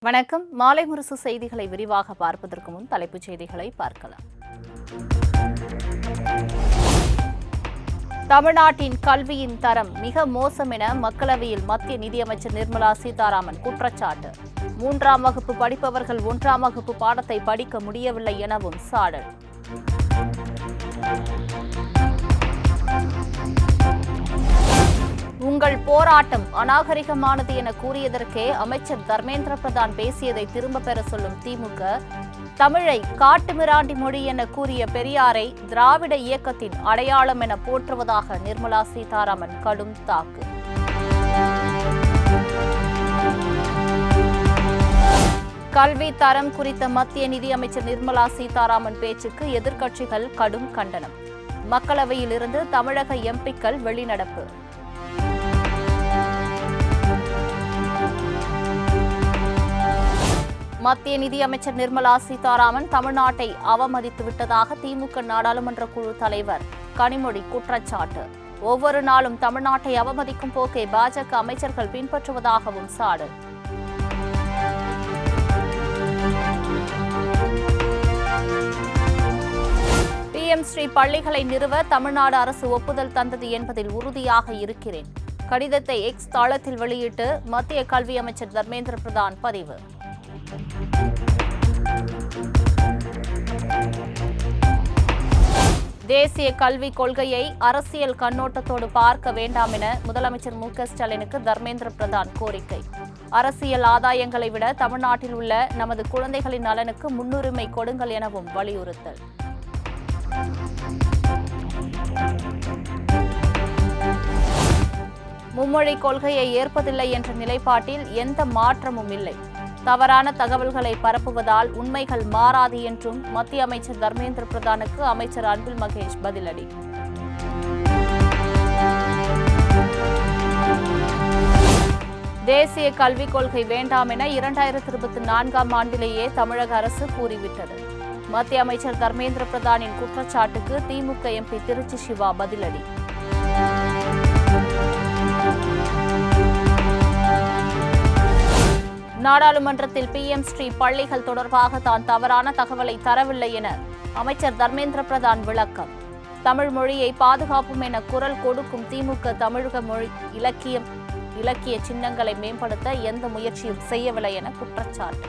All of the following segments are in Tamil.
வணக்கம். மாலை முரசு செய்திகளை விரிவாக பார்ப்பதற்கு முன் தலைப்புச் செய்திகளை பார்க்கலாம். தமிழ்நாட்டின் கல்வியின் தரம் மிக மோசம் என மக்களவையில் மத்திய நிதியமைச்சர் நிர்மலா சீதாராமன் குற்றச்சாட்டு. 3ஆம் வகுப்பு படிப்பவர்கள் 1ஆம் வகுப்பு பாடத்தை படிக்க முடியவில்லை எனவும் சாடல். உங்கள் போராட்டம் அநாகரிகமானது என கூறியதற்கே அமைச்சர் தர்மேந்திர பிரதான் பேசியதை திரும்ப பெற சொல்லும் திமுக, தமிழை காட்டுமிராண்டி மொழி என கூறிய பெரியாரை திராவிட இயக்கத்தின் அடையாளம் என போற்றுவதாக நிர்மலா சீதாராமன் கடும் தாக்கு. கல்வி தரம் குறித்த மத்திய நிதியமைச்சர் நிர்மலா சீதாராமன் பேச்சுக்கு எதிர்க்கட்சிகள் கடும் கண்டனம். மக்களவையில் இருந்து தமிழக எம்பிக்கள் வெளிநடப்பு. மத்திய நிதியமைச்சர் நிர்மலா சீதாராமன் தமிழ்நாட்டை அவமதித்து விட்டதாக திமுக நாடாளுமன்ற குழு தலைவர் கனிமொழி குற்றச்சாட்டு. ஒவ்வொரு நாளும் தமிழ்நாட்டை அவமதிக்கும் போக்கை பாஜக அமைச்சர்கள் பின்பற்றுவதாகவும் சாடல். PM ஸ்ரீ பள்ளிகளை நிறுவ தமிழ்நாடு அரசு ஒப்புதல் தந்தது என்பதில் உறுதியாக இருக்கிறேன். கடிதத்தை எக்ஸ் தளத்தில் வெளியிட்டு மத்திய கல்வி அமைச்சர் தர்மேந்திர பிரதான் பதிவு. தேசிய கல்விக் கொள்கையை அரசியல் கண்ணோட்டத்தோடு பார்க்க வேண்டாம் என முதலமைச்சர் மு.க.ஸ்டாலினுக்கு தர்மேந்திர பிரதான் கோரிக்கை. அரசியல் ஆதாயங்களை விட தமிழ்நாட்டில் உள்ள நமது குழந்தைகளின் நலனுக்கு முன்னுரிமை கொடுங்கள் எனவும் வலியுறுத்தல். மும்மொழி கொள்கையை ஏற்பதில்லை என்ற நிலைப்பாட்டில் எந்த மாற்றமும் இல்லை. தவறான தகவல்களை பரப்புவதால் உண்மைகள் மாறாது என்றும் மத்திய அமைச்சர் தர்மேந்திர பிரதானுக்கு அமைச்சர் அன்பில் மகேஷ் பதிலடி. தேசிய கல்விக் கொள்கை வேண்டாம் என 2024ஆம் ஆண்டிலேயே தமிழக அரசு கூறிவிட்டது. மத்திய அமைச்சர் தர்மேந்திர பிரதானின் குற்றச்சாட்டுக்கு திமுக MP திருச்சி சிவா பதிலடி. நாடாளுமன்றத்தில் PM ஸ்ரீ பள்ளிகள் தொடர்பாக தான் தவறான தகவலை தரவில்லை என அமைச்சர் தர்மேந்திர பிரதான் விளக்கம். தமிழ் மொழியை பாதுகாப்பும் என குரல் கொடுக்கும் திமுக தமிழக மொழி இலக்கிய சின்னங்களை மேம்படுத்த எந்த முயற்சியும் செய்யவில்லை என குற்றச்சாட்டு.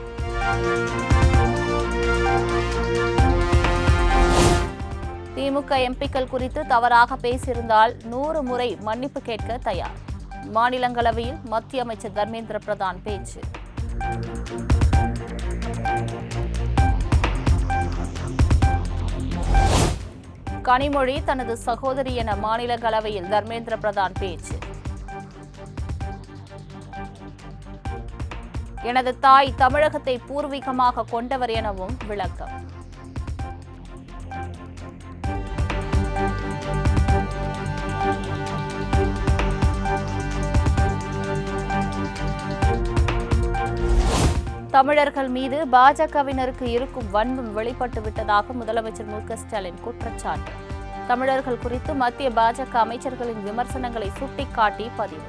திமுக MPக்கள் குறித்து தவறாக பேசியிருந்தால் 100 முறை மன்னிப்பு கேட்க தயார். மாநிலங்களவையில் மத்திய அமைச்சர் தர்மேந்திர பிரதான் பேச்சு. கனிமொழி தனது சகோதரி என மாநிலங்களவையில் தர்மேந்திர பிரதான் பேச்சு. எனது தாய் தமிழகத்தை பூர்வீகமாக கொண்டவர் எனவும் விளக்கம். தமிழர்கள் மீது பாஜகவினருக்கு இருக்கும் வன்மம் வெளிப்பட்டு விட்டதாக முதலமைச்சர் மு.க.ஸ்டாலின் குற்றச்சாட்டு. தமிழர்கள் குறித்து மத்திய பாஜக அமைச்சர்களின் விமர்சனங்களை சுட்டிக்காட்டி பதிவு.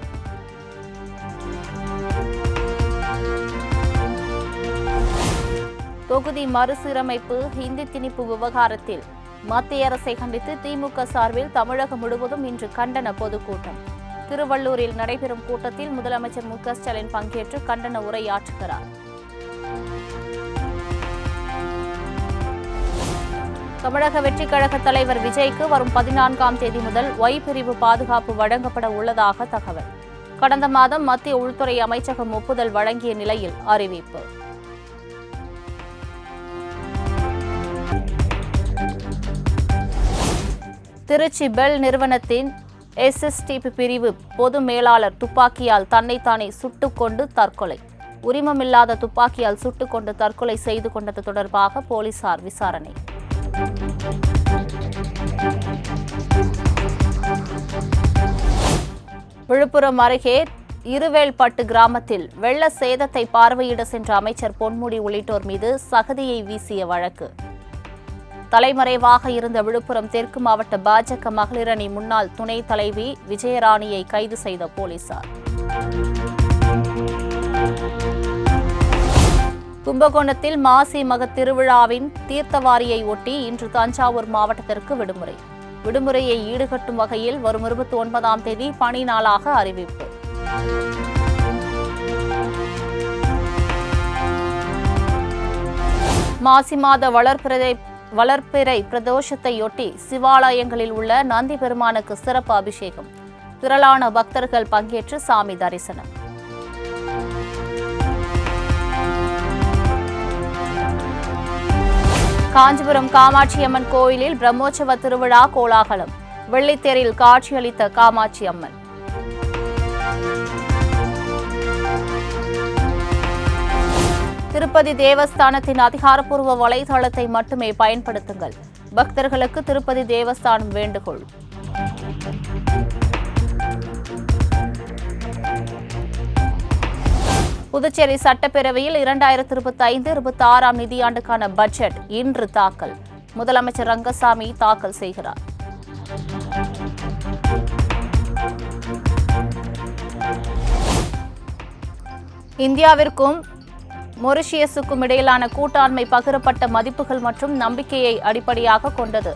தொகுதி மறுசீரமைப்பு ஹிந்தி திணிப்பு விவகாரத்தில் மத்திய அரசை கண்டித்து திமுக சார்பில் தமிழகம் முழுவதும் இன்று கண்டன பொதுக்கூட்டம். திருவள்ளூரில் நடைபெறும் கூட்டத்தில் முதலமைச்சர் மு.க.ஸ்டாலின் பங்கேற்று கண்டன உரையாற்றுகிறார். தமிழக வெற்றிக் கழக தலைவர் விஜய்க்கு வரும் 14ஆம் தேதி முதல் Y பிரிவு பாதுகாப்பு வழங்கப்பட உள்ளதாக தகவல். கடந்த மாதம் மத்திய உள்துறை அமைச்சகம் ஒப்புதல் வழங்கிய நிலையில் அறிவிப்பு. திருச்சி பெல் நிறுவனத்தின் SSTP பிரிவு பொது மேலாளர் துப்பாக்கியால் தன்னைத்தானே சுட்டுக்கொண்டு தற்கொலை. உரிமமில்லாத துப்பாக்கியால் சுட்டுக்கொண்டு தற்கொலை செய்து கொண்டது தொடர்பாக போலீசார் விசாரணை. விழுப்புரம் அருகே இருவேல்பட்டு கிராமத்தில் வெள்ள சேதத்தை பார்வையிட சென்ற அமைச்சர் பொன்முடி உள்ளிட்டோர் மீது சகதியை வீசிய வழக்கு. தலைமறைவாக இருந்த விழுப்புரம் தெற்கு மாவட்ட பாஜக மகளிர் அணி முன்னாள் துணைத் தலைவி விஜயராணியை கைது செய்த போலீசார். கும்பகோணத்தில் மாசி மக திருவிழாவின் தீர்த்தவாரியை ஒட்டி இன்று தஞ்சாவூர் மாவட்டத்திற்கு விடுமுறை. விடுமுறையை ஈடுகட்டும் வகையில் வரும் 29ஆம் தேதி பணி நாளாக அறிவிப்பு. மாசி மாத வளர்பிறை பிரதோஷத்தையொட்டி சிவாலயங்களில் உள்ள நந்தி பெருமானுக்கு சிறப்பு அபிஷேகம். திரளான பக்தர்கள் பங்கேற்று சாமி தரிசனம். காஞ்சிபுரம் காமாட்சியம்மன் கோயிலில் பிரம்மோற்சவ திருவிழா கோலாகலம். வெள்ளித்தேரில் காட்சியளித்த காமாட்சி அம்மன். திருப்பதி தேவஸ்தானத்தின் அதிகாரப்பூர்வ வலைதளத்தை மட்டுமே பயன்படுத்துங்கள். பக்தர்களுக்கு திருப்பதி தேவஸ்தானம் வேண்டுகோள். புதுச்சேரி சட்டப்பேரவையில் 2025-26ஆம் நிதியாண்டுக்கான பட்ஜெட் இன்று தாக்கல். முதலமைச்சர் ரங்கசாமி தாக்கல் செய்கிறார். இந்தியாவிற்கும் மொரிஷியஸுக்கும் இடையிலான கூட்டாண்மை பகிரப்பட்ட மதிப்புகள் மற்றும் நம்பிக்கையை அடிப்படையாக கொண்டது.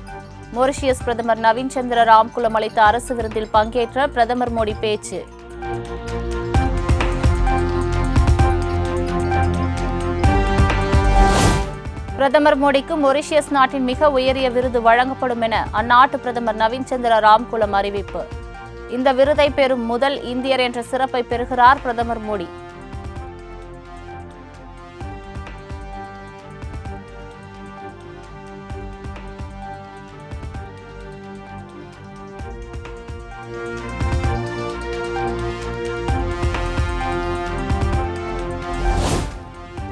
மொரிஷியஸ் பிரதமர் நவீன் சந்திர ராம்குலம் அளித்த அரசு விருந்தில் பங்கேற்ற பிரதமர் மோடி பேச்சு. பிரதமர் மோடிக்கு மொரிஷியஸ் நாட்டின் மிக உயரிய விருது வழங்கப்படும் என அந்நாட்டு பிரதமர் நவீன் சந்திர ராம்குலம் அறிவிப்பு. இந்த விருதை பெறும் முதல் இந்தியர் என்ற சிறப்பை பெறுகிறார் பிரதமர் மோடி.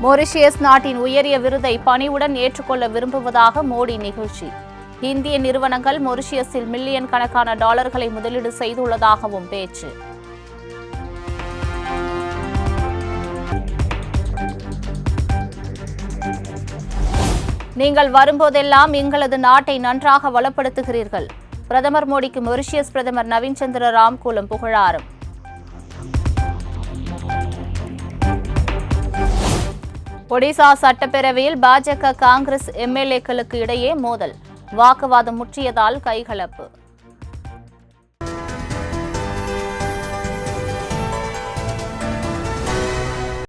மொரிஷியஸ் நாட்டின் உயரிய விருதை பணிவுடன் ஏற்றுக்கொள்ள விரும்புவதாக மோடி நிகழ்ச்சி. இந்திய நிறுவனங்கள் மொரிஷியஸில் மில்லியன் கணக்கான டாலர்களை முதலீடு செய்துள்ளதாகவும் பேச்சு. நீங்கள் வரும்போதெல்லாம் எங்களது நாட்டை நன்றாக வளப்படுத்துகிறீர்கள். பிரதமர் மோடிக்கு மொரிஷியஸ் பிரதமர் நவீன் சந்திர ராம்குலம் புகழாரம். ஒடிசா சட்டப்பேரவையில் பாஜக காங்கிரஸ் எம்எல்ஏக்களுக்கு இடையே மோதல். வாக்குவாதம் முற்றியதால் கைகலப்பு.